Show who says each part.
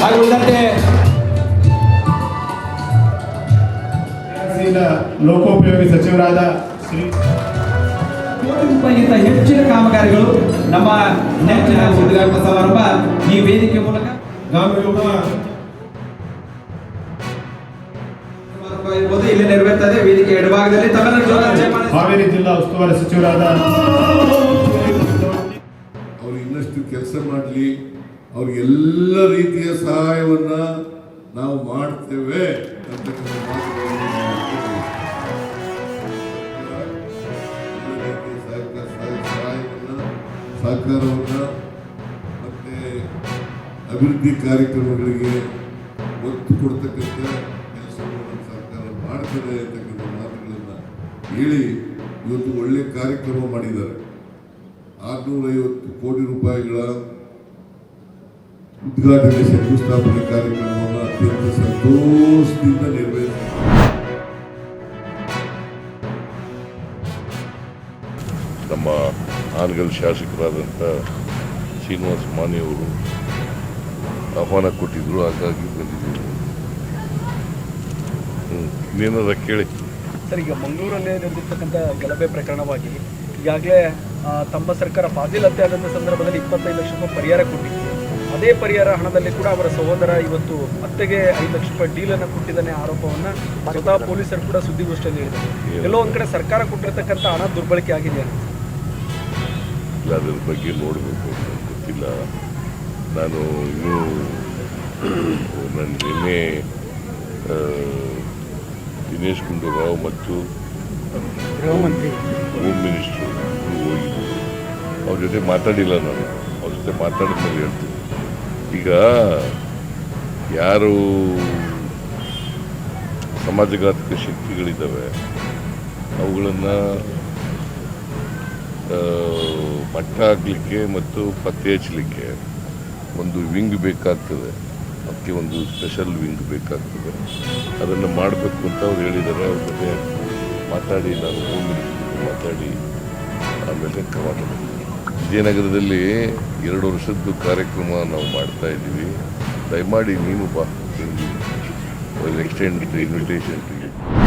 Speaker 1: ಹಾಗೂ ಉಳಿದಂತೆ
Speaker 2: ಲೋಕೋಪಯೋಗಿ ಸಚಿವರಾದ ಶ್ರೀ
Speaker 1: ಕೋಟಿ ರೂಪಾಯಿಗಿಂತ ಹೆಚ್ಚಿನ ಕಾಮಗಾರಿಗಳು ನಮ್ಮ ನೆಚ್ಚಿನ ಉದ್ಘಾಟನಾ ಸಮಾರಂಭ ಈ ವೇದಿಕೆ ಮೂಲಕ ಇರ್ಬೋದು ಇಲ್ಲಿ ನೆರವೇರ್ತದೆ. ವೇದಿಕೆ ಎಡಭಾಗದಲ್ಲಿ
Speaker 2: ಹಾವೇರಿ ಜಿಲ್ಲಾ ಉಸ್ತುವಾರಿ ಸಚಿವರಾದ
Speaker 3: ಅವ್ರು ಇನ್ನಷ್ಟು ಕೆಲಸ ಮಾಡಲಿ, ಅವ್ರಿಗೆಲ್ಲ ರೀತಿಯ ಸಹಾಯವನ್ನ ನಾವು ಮಾಡ್ತೇವೆ ಅಂತಕ್ಕಂಥ ಸಹಕಾರವನ್ನ ಮತ್ತೆ ಅಭಿವೃದ್ಧಿ ಕಾರ್ಯಕ್ರಮಗಳಿಗೆ ಒತ್ತು ಕೊಡ್ತಕ್ಕಂಥ ಕೆಲಸವನ್ನು ಸರ್ಕಾರ ಮಾಡ್ತದೆ ಅಂತಕ್ಕಂಥ ಮಾತುಗಳನ್ನು ಹೇಳಿ ಇವತ್ತು ಒಳ್ಳೆ ಕಾರ್ಯಕ್ರಮ ಮಾಡಿದ್ದಾರೆ. 650 ಕೋಟಿ ರೂಪಾಯಿಗಳ ಉದ್ಘಾಟನೆ ಶಂಕುಸ್ಥಾಪನೆ ಕಾರ್ಯಕ್ರಮವನ್ನು ಅತ್ಯಂತ ಸಂತೋಷದಿಂದ ನೆರವೇರಿಸಿದ್ದಾರೆ.
Speaker 4: ನಮ್ಮ ಹಾನಗಲ್ ಶಾಸಕರಾದಂಥ ಶ್ರೀನಿವಾಸ ಮಾನೆಯವರು ಆಹ್ವಾನ ಕೊಟ್ಟಿದ್ರು, ಹಾಗಾಗಿ ಬಂದಿದ್ದೀವಿ. ಇನ್ನೇನಾರ ಕೇಳಿ
Speaker 5: ಸರ್, ಈಗ ಮಂಗಳೂರಲ್ಲೇ ನಡೆದಿರ್ತಕ್ಕಂಥ ಗಲಭೆ ಪ್ರಕರಣವಾಗಿ ಈಗಾಗಲೇ ತಮ್ಮ ಸರ್ಕಾರ ಫಾಜಿಲ್ ಹತ್ಯೆ ಆದಂಥ ಸಂದರ್ಭದಲ್ಲಿ 25 ಲಕ್ಷ ರೂಪಾಯಿ ಪರಿಹಾರ ಕೊಟ್ಟಿತ್ತು. ಅದೇ ಪರಿಹಾರ ಹಣದಲ್ಲಿ ಕೂಡ ಅವರ ಸಹೋದರ ಇವತ್ತು ಅತ್ತೆಗೆ 5 ಲಕ್ಷ ರೂಪಾಯಿ ಡೀಲನ್ನು ಕೊಟ್ಟಿದ್ದಾನೆ ಆರೋಪವನ್ನು ಸ್ವತಃ ಪೊಲೀಸರು ಕೂಡ ಸುದ್ದಿಗೋಷ್ಠಿಯಲ್ಲಿ ಹೇಳಿದ್ದಾರೆ. ಎಲ್ಲೋ ಒಂದು ಕಡೆ ಸರ್ಕಾರ ಕೊಟ್ಟಿರ್ತಕ್ಕಂಥ ಹಣ ದುರ್ಬಳಕೆ ಆಗಿದೆ.
Speaker 4: ಇಲ್ಲ, ಅದ್ರ ಬಗ್ಗೆ ನೋಡಬೇಕು, ಗೊತ್ತಿಲ್ಲ. ನಾನು ಇನ್ನೂ ನಿನ್ನೆ ದಿನೇಶ್ ಗುಂಡೂರಾವ್ ಮತ್ತು ಹೋಮ್ ಮಿನಿಸ್ಟ್ರು ಹೋಗಿದ್ದು, ಅವ್ರ ಜೊತೆ ಮಾತಾಡಿಲ್ಲ. ನಾನು ಅವ್ರ ಜೊತೆ ಮಾತಾಡಿದ್ಮೇಲೆ ಹೇಳ್ತೀನಿ. ಈಗ ಯಾರು ಸಮಾಜಘಾತಕ ಶಕ್ತಿಗಳಿದ್ದಾವೆ ಅವುಗಳನ್ನು ಮಟ್ಟ ಹಾಕಲಿಕ್ಕೆ ಮತ್ತು ಪತ್ತೆ ಹಚ್ಚಲಿಕ್ಕೆ ಒಂದು ವಿಂಗ್ ಬೇಕಾಗ್ತದೆ. ಅದಕ್ಕೆ ಒಂದು ಸ್ಪೆಷಲ್ ವಿಂಗ್ ಬೇಕಾಗ್ತದೆ. ಅದನ್ನು ಮಾಡಬೇಕು ಅಂತ ಅವ್ರು ಹೇಳಿದ್ದಾರೆ. ಅವ್ರ ಜೊತೆ ಮಾತಾಡಿ, ನಾನು ಹೋಮ್ ಮಿನಿಸ್ಟರ್ ಮಾತಾಡಿ ಆಮೇಲೆ ಮಾತಾಡ್ತೀನಿ. ವಿಜಯನಗರದಲ್ಲಿ 2 ವರ್ಷದ್ದು ಕಾರ್ಯಕ್ರಮ ನಾವು ಮಾಡ್ತಾ ಇದ್ದೀವಿ. ದಯಮಾಡಿ ನೀನು ಬಾ, ಎಕ್ಸ್ಟೆಂಡ್ ಇನ್ವಿಟೇಷನ್ ಟು